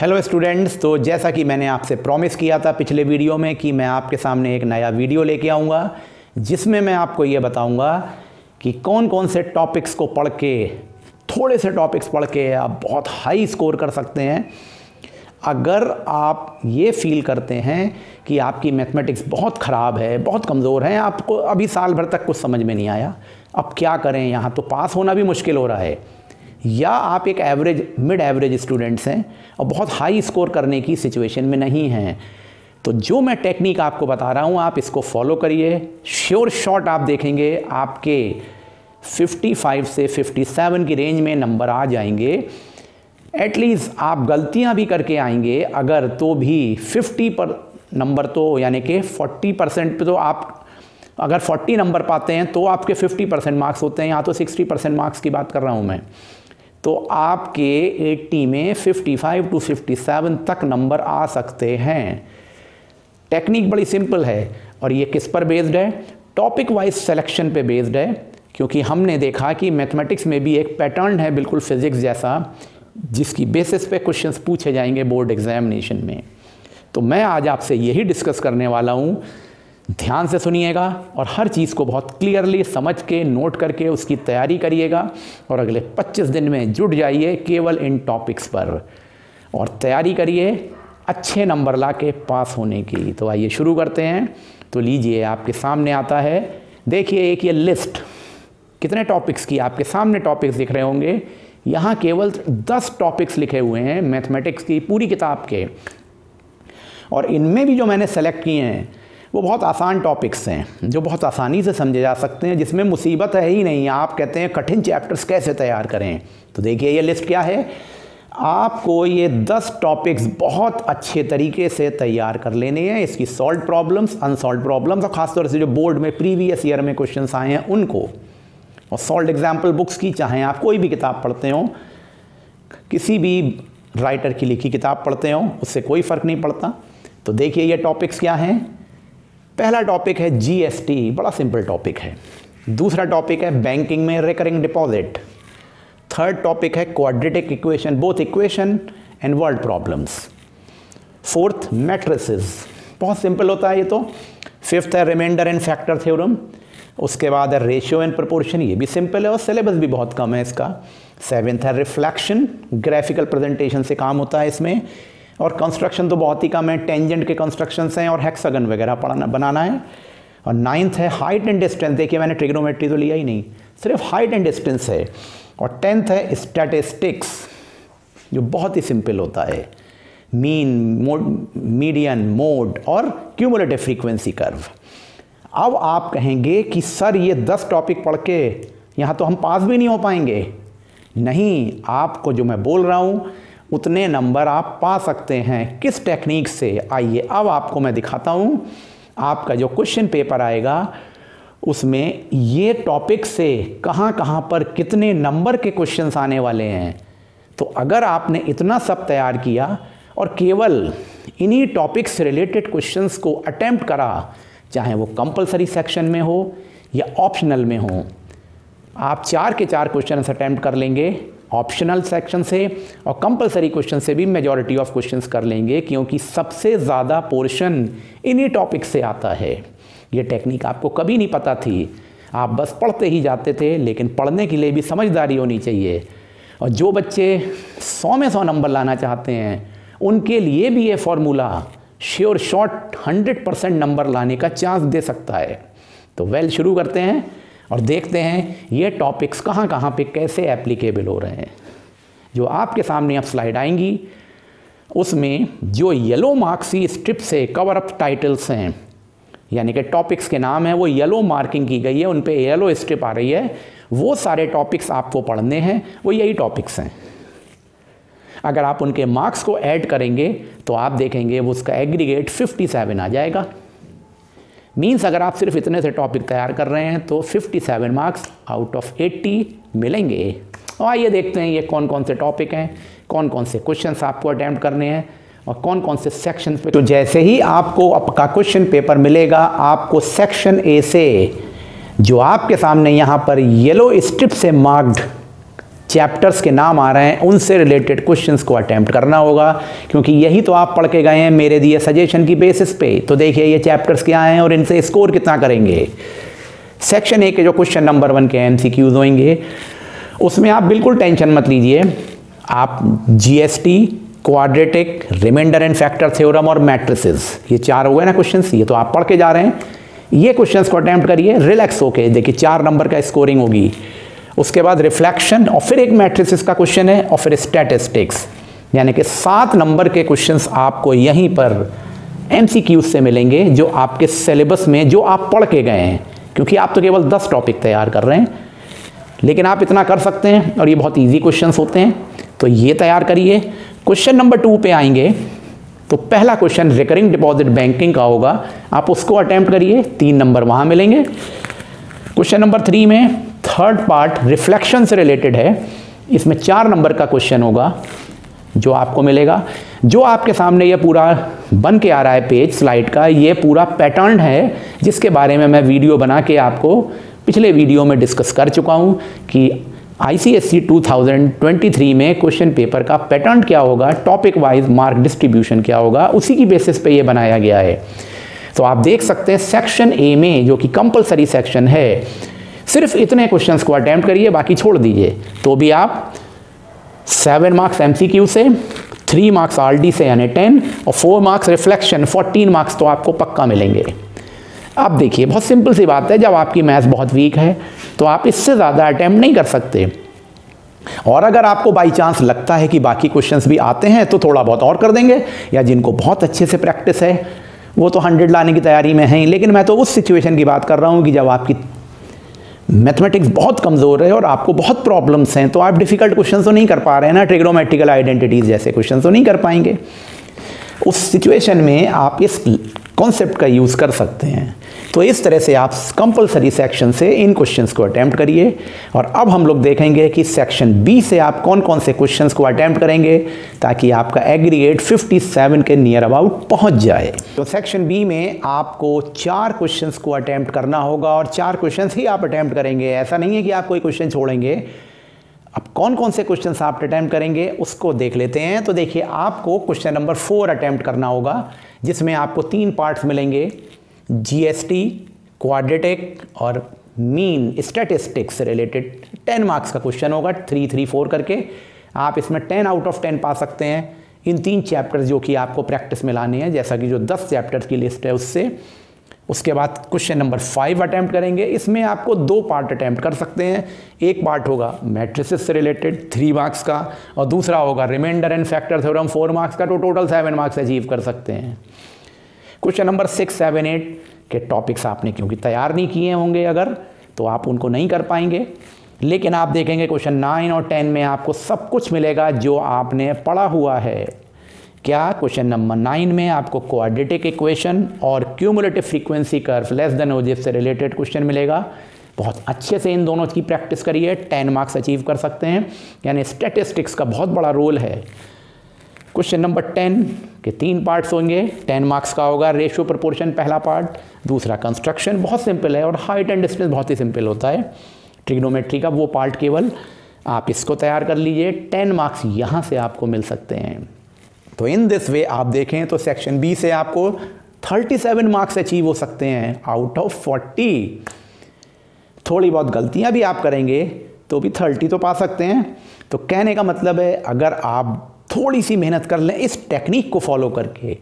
Hello students, तो जैसा कि मैंने आपसे प्रॉमिस किया था पिछले वीडियो में कि मैं आपके सामने एक नया वीडियो लेके आऊँगा जिसमें मैं आपको ये बताऊँगा कि कौन कौन से टॉपिक्स को पढ़ के, थोड़े से टॉपिक्स पढ़ के आप बहुत हाई स्कोर कर सकते हैं। अगर आप ये फील करते हैं कि आपकी मैथमेटिक्स बहुत ख़राब है, बहुत कमज़ोर है, आपको अभी साल भर तक कुछ समझ में नहीं आया, अब क्या करें, यहाँ तो पास होना भी मुश्किल हो रहा है, या आप एक एवरेज मिड एवरेज स्टूडेंट्स हैं और बहुत हाई स्कोर करने की सिचुएशन में नहीं हैं, तो जो मैं टेक्निक आपको बता रहा हूँ आप इसको फॉलो करिए। श्योर शॉट आप देखेंगे आपके 55 से 57 की रेंज में नंबर आ जाएंगे। एटलीस्ट आप गलतियाँ भी करके आएंगे अगर, तो भी 50 पर नंबर तो यानी कि 40% पे तो आप अगर 40 नंबर पाते हैं तो आपके 50% मार्क्स होते हैं, यहाँ तो 60% मार्क्स की बात कर रहा हूँ मैं, तो आपके 80 में 55 to 57 तक नंबर आ सकते हैं। टेक्निक बड़ी सिंपल है और ये किस पर बेस्ड है? टॉपिक वाइज सिलेक्शन पे बेस्ड है, क्योंकि हमने देखा कि मैथमेटिक्स में भी एक पैटर्न है बिल्कुल फिजिक्स जैसा, जिसकी बेसिस पे क्वेश्चंस पूछे जाएंगे बोर्ड एग्जामिनेशन में। तो मैं आज आपसे यही डिस्कस करने वाला हूँ, ध्यान से सुनिएगा और हर चीज़ को बहुत क्लियरली समझ के नोट करके उसकी तैयारी करिएगा और अगले 25 दिन में जुट जाइए केवल इन टॉपिक्स पर और तैयारी करिए अच्छे नंबर ला के पास होने की। तो आइए शुरू करते हैं। तो लीजिए, आपके सामने आता है, देखिए एक ये लिस्ट कितने टॉपिक्स की आपके सामने टॉपिक्स दिख रहे होंगे। यहाँ केवल 10 टॉपिक्स लिखे हुए हैं मैथमेटिक्स की पूरी किताब के, और इनमें भी जो मैंने सेलेक्ट किए हैं वो बहुत आसान टॉपिक्स हैं जो बहुत आसानी से समझे जा सकते हैं, जिसमें मुसीबत है ही नहीं। आप कहते हैं कठिन चैप्टर्स कैसे तैयार करें, तो देखिए ये लिस्ट क्या है। आपको ये 10 टॉपिक्स बहुत अच्छे तरीके से तैयार कर लेने हैं, इसकी सॉल्व प्रॉब्लम्स, अनसॉल्व प्रॉब्लम्स, और ख़ासतौर से जो बोर्ड में प्रीवियस ईयर में क्वेश्चंस आए हैं उनको, और सॉल्व एग्जाम्पल बुक्स की, चाहे आप कोई भी किताब पढ़ते हो, किसी भी राइटर की लिखी किताब पढ़ते हो, उससे कोई फ़र्क नहीं पड़ता। तो देखिए ये टॉपिक्स क्या हैं। पहला टॉपिक है जीएसटी, बड़ा सिंपल टॉपिक है। दूसरा टॉपिक है बैंकिंग में रिकरिंग डिपॉजिट। थर्ड टॉपिक है quadratic equation, both equation and word problems. Fourth matrices, बहुत सिंपल होता है ये तो। फिफ्थ है रिमाइंडर एंड फैक्टर थ्योरम। उसके बाद है रेशियो एंड प्रोपोर्शन, ये भी सिंपल है और सिलेबस भी बहुत कम है इसका। सेवेंथ है रिफ्लेक्शन, ग्राफिकल प्रेजेंटेशन से काम होता है इसमें, और कंस्ट्रक्शन तो बहुत ही कम है, टेंजेंट के कंस्ट्रक्शंस हैं और हेक्सागन वगैरह बनाना है। और नाइन्थ है हाइट एंड डिस्टेंस, देखिए मैंने ट्रिग्नोमेट्री तो लिया ही नहीं, सिर्फ हाइट एंड डिस्टेंस है। और 10th है स्टैटिस्टिक्स, जो बहुत ही सिंपल होता है, मीन, मीडियन, मोड और क्यूमुलेटिव फ्रीक्वेंसी कर्व। अब आप कहेंगे कि सर ये 10 टॉपिक पढ़ के यहाँ तो हम पास भी नहीं हो पाएंगे। नहीं, आपको जो मैं बोल रहा हूँ उतने नंबर आप पा सकते हैं। किस टेक्निक से? आइए अब आपको मैं दिखाता हूँ। आपका जो क्वेश्चन पेपर आएगा उसमें ये टॉपिक से कहाँ कहाँ पर कितने नंबर के क्वेश्चंस आने वाले हैं। तो अगर आपने इतना सब तैयार किया और केवल इन्हीं टॉपिक्स से रिलेटेड क्वेश्चंस को अटेम्प्ट करा, चाहे वो कंपलसरी सेक्शन में हो या ऑप्शनल में हो, आप 4 के 4 क्वेश्चन अटेम्प्ट कर लेंगे ऑप्शनल सेक्शन से, और कंपलसरी क्वेश्चन से भी मेजॉरिटी ऑफ क्वेश्चंस कर लेंगे, क्योंकि सबसे ज़्यादा पोर्शन इन्हीं टॉपिक से आता है। ये टेक्निक आपको कभी नहीं पता थी, आप बस पढ़ते ही जाते थे, लेकिन पढ़ने के लिए भी समझदारी होनी चाहिए। और जो बच्चे 100 में 100 नंबर लाना चाहते हैं उनके लिए भी ये फॉर्मूला श्योर शॉट 100% नंबर लाने का चांस दे सकता है। तो शुरू करते हैं और देखते हैं ये टॉपिक्स कहाँ कहाँ पे कैसे एप्लीकेबल हो रहे हैं। जो आपके सामने अब स्लाइड आएंगी उसमें जो येलो मार्क्स की स्ट्रिप से कवर अप टाइटल्स हैं, यानी कि टॉपिक्स के नाम हैं, वो येलो मार्किंग की गई है, उन पे येलो स्ट्रिप आ रही है, वो सारे टॉपिक्स आपको पढ़ने हैं, वो यही टॉपिक्स हैं। अगर आप उनके मार्क्स को ऐड करेंगे तो आप देखेंगे वो उसका एग्रीगेट 57 आ जाएगा। मीन्स अगर आप सिर्फ इतने से टॉपिक तैयार कर रहे हैं तो 57 मार्क्स आउट ऑफ 80 मिलेंगे। और आइए देखते हैं ये कौन कौन से टॉपिक हैं, कौन कौन से क्वेश्चंस आपको अटेम्प्ट करने हैं और कौन कौन से सेक्शन पे। तो जैसे ही आपको आपका क्वेश्चन पेपर मिलेगा, आपको सेक्शन ए से जो आपके सामने यहाँ पर येलो स्ट्रिप से मार्क्ड चैप्टर्स के नाम आ रहे हैं उनसे रिलेटेड क्वेश्चंस को अटेम्प्ट करना होगा, क्योंकि यही तो आप पढ़ के गए हैं मेरे दिए सजेशन की बेसिस पे। तो देखिए ये चैप्टर्स क्या हैं और इनसे स्कोर कितना करेंगे। सेक्शन ए के जो क्वेश्चन नंबर 1 के एमसीक्यूज होंगे उसमें आप बिल्कुल टेंशन मत लीजिए। आप GST, quadratic, remainder and factor theorem और मैट्रिसेस, ये 4 हो गए ना क्वेश्चंस, ये तो आप पढ़ के जा रहे हैं। ये क्वेश्चंस को अटेम्प्ट करिए रिलैक्स होके। देखिए 4 नंबर का स्कोरिंग होगी, उसके बाद रिफ्लेक्शन और फिर एक मैट्रिसेस का क्वेश्चन है और फिर स्टैटिस्टिक्स, यानी कि 7 नंबर के क्वेश्चंस आपको यहीं पर एमसीक्यूज से मिलेंगे जो आपके सिलेबस में जो आप पढ़ के गए हैं, क्योंकि आप तो केवल 10 टॉपिक तैयार कर रहे हैं, लेकिन आप इतना कर सकते हैं और ये बहुत इजी क्वेश्चंस होते हैं। तो ये तैयार करिए। क्वेश्चन नंबर 2 पे आएंगे तो पहला क्वेश्चन रिकरिंग डिपॉजिट बैंकिंग का होगा, आप उसको अटेम्प्ट करिए, 3 नंबर वहाँ मिलेंगे। क्वेश्चन नंबर 3 में थर्ड पार्ट रिफ्लेक्शन से रिलेटेड है, इसमें 4 नंबर का क्वेश्चन होगा जो आपको मिलेगा। जो आपके सामने ये पूरा बन के आ रहा है पेज स्लाइड का, ये पूरा पैटर्न है जिसके बारे में मैं वीडियो बना के आपको पिछले वीडियो में डिस्कस कर चुका हूँ कि आईसीएसई 2023 में क्वेश्चन पेपर का पैटर्न क्या होगा, टॉपिक वाइज मार्क डिस्ट्रीब्यूशन क्या होगा, उसी की बेसिस पे ये बनाया गया है। तो आप देख सकते हैं सेक्शन ए में जो कि कंपलसरी सेक्शन है, सिर्फ इतने क्वेश्चंस को अटेम्प्ट करिए, बाकी छोड़ दीजिए। तो भी आप 7 मार्क्स एमसीक्यू से, 3 मार्क्स आरडी से यानी 10 और 4 मार्क्स रिफ्लेक्शन, 14 मार्क्स तो आपको पक्का मिलेंगे। अब देखिए बहुत सिंपल सी बात है, जब आपकी मैथ्स बहुत वीक है तो आप इससे ज़्यादा अटेम्प्ट नहीं कर सकते। और अगर आपको बाई चांस लगता है कि बाकी क्वेश्चंस भी आते हैं तो थोड़ा बहुत और कर देंगे, या जिनको बहुत अच्छे से प्रैक्टिस है वो तो 100 लाने की तैयारी में हैं। लेकिन मैं तो उस सिचुएशन की बात कर रहा हूँ कि जब आपकी मैथमेटिक्स बहुत कमज़ोर है और आपको बहुत प्रॉब्लम्स हैं, तो आप डिफ़िकल्ट क्वेश्चन तो नहीं कर पा रहे हैं ना, ट्रिग्नोमेट्रिकल आइडेंटिटीज़ जैसे क्वेश्चन तो नहीं कर पाएंगे। उस सिचुएशन में आप इस कॉन्सेप्ट का यूज़ कर सकते हैं। तो इस तरह से आप कंपलसरी सेक्शन से इन क्वेश्चंस को अटेम्प्ट करिए। और अब हम लोग देखेंगे कि सेक्शन बी से आप कौन कौन से क्वेश्चंस को अटेम्प्ट करेंगे ताकि आपका एग्रीगेट 57 के नियर अबाउट पहुंच जाए। तो सेक्शन बी में आपको 4 क्वेश्चंस को अटेम्प्ट करना होगा और 4 क्वेश्चंस ही आप अटेम्प्ट करेंगे, ऐसा नहीं है कि आप कोई क्वेश्चन छोड़ेंगे। अब कौन कौन से क्वेश्चंस आप अटेम्प्ट करेंगे उसको देख लेते हैं। तो देखिए आपको क्वेश्चन नंबर 4 अटेम्प्ट करना होगा, जिसमें आपको 3 पार्ट्स मिलेंगे, जीएसटी, क्वाड्रेटिक और मीन स्टैटिस्टिक्स से रिलेटेड 10 मार्क्स का क्वेश्चन होगा, 3, 3, 4 करके। आप इसमें 10 आउट ऑफ 10 पा सकते हैं इन 3 चैप्टर्स जो कि आपको प्रैक्टिस में लाने हैं, जैसा कि जो 10 चैप्टर्स की लिस्ट है उससे। उसके बाद क्वेश्चन नंबर 5 अटैम्प्ट करेंगे, इसमें आपको 2 पार्ट अटैम्प्ट कर सकते हैं। एक पार्ट होगा मैट्रिसेस से रिलेटेड 3 मार्क्स का और दूसरा होगा remainder and factor theorem 4 marks का, तो टोटल 7 मार्क्स अचीव कर सकते हैं। क्वेश्चन नंबर 6, 7, 8 के टॉपिक्स आपने क्योंकि तैयार नहीं किए होंगे अगर, तो आप उनको नहीं कर पाएंगे। लेकिन आप देखेंगे क्वेश्चन 9 और 10 में आपको सब कुछ मिलेगा जो आपने पढ़ा हुआ है। क्या? क्वेश्चन नंबर 9 में आपको क्वाड्रेटिक इक्वेशन और cumulative frequency curve less than ओजेफ से रिलेटेड क्वेश्चन मिलेगा। बहुत अच्छे से इन दोनों की प्रैक्टिस करिए, 10 मार्क्स अचीव कर सकते हैं, यानी स्टैटिस्टिक्स का बहुत बड़ा रोल है। क्वेश्चन नंबर 10 के 3 पार्ट्स होंगे, 10 मार्क्स का होगा। रेशियो प्रोपोर्शन पहला पार्ट, दूसरा कंस्ट्रक्शन बहुत सिंपल है और हाइट एंड डिस्टेंस बहुत ही सिंपल होता है। ट्रिग्नोमेट्री का वो पार्ट केवल आप इसको तैयार कर लीजिए, 10 मार्क्स यहाँ से आपको मिल सकते हैं। तो इन दिस वे आप देखें तो सेक्शन बी से आपको 37 मार्क्स अचीव हो सकते हैं आउट ऑफ 40। थोड़ी बहुत गलतियां भी आप करेंगे तो भी 30 तो पा सकते हैं। तो कहने का मतलब है अगर आप थोड़ी सी मेहनत कर लें इस टेक्निक को फॉलो करके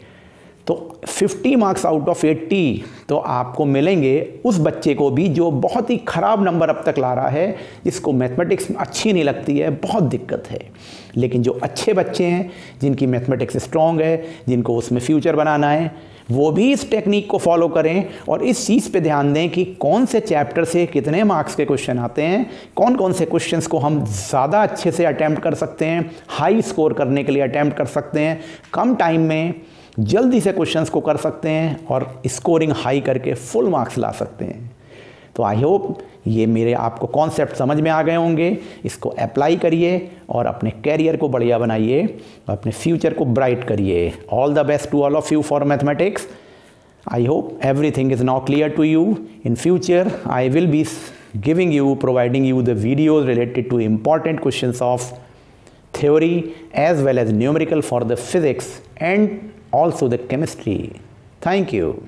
तो 50 मार्क्स आउट ऑफ 80 तो आपको मिलेंगे उस बच्चे को भी जो बहुत ही ख़राब नंबर अब तक ला रहा है, जिसको मैथमेटिक्स अच्छी नहीं लगती है, बहुत दिक्कत है। लेकिन जो अच्छे बच्चे हैं, जिनकी मैथमेटिक्स स्ट्रॉन्ग है, जिनको उसमें फ्यूचर बनाना है, वो भी इस टेक्निक को फॉलो करें और इस चीज़ पे ध्यान दें कि कौन से चैप्टर से कितने मार्क्स के क्वेश्चन आते हैं, कौन कौन से क्वेश्चंस को हम ज़्यादा अच्छे से अटैम्प्ट कर सकते हैं, हाई स्कोर करने के लिए अटैम्प्ट कर सकते हैं, कम टाइम में जल्दी से क्वेश्चंस को कर सकते हैं और स्कोरिंग हाई करके फुल मार्क्स ला सकते हैं। तो आई होप ये मेरे आपको कॉन्सेप्ट समझ में आ गए होंगे। इसको अप्लाई करिए और अपने कैरियर को बढ़िया बनाइए, अपने फ्यूचर को ब्राइट करिए। All the best to all of you for mathematics. I hope everything is now clear to you. In future, I will be providing you the videos related to important questions of theory as well as numerical for the physics and also the chemistry. Thank you.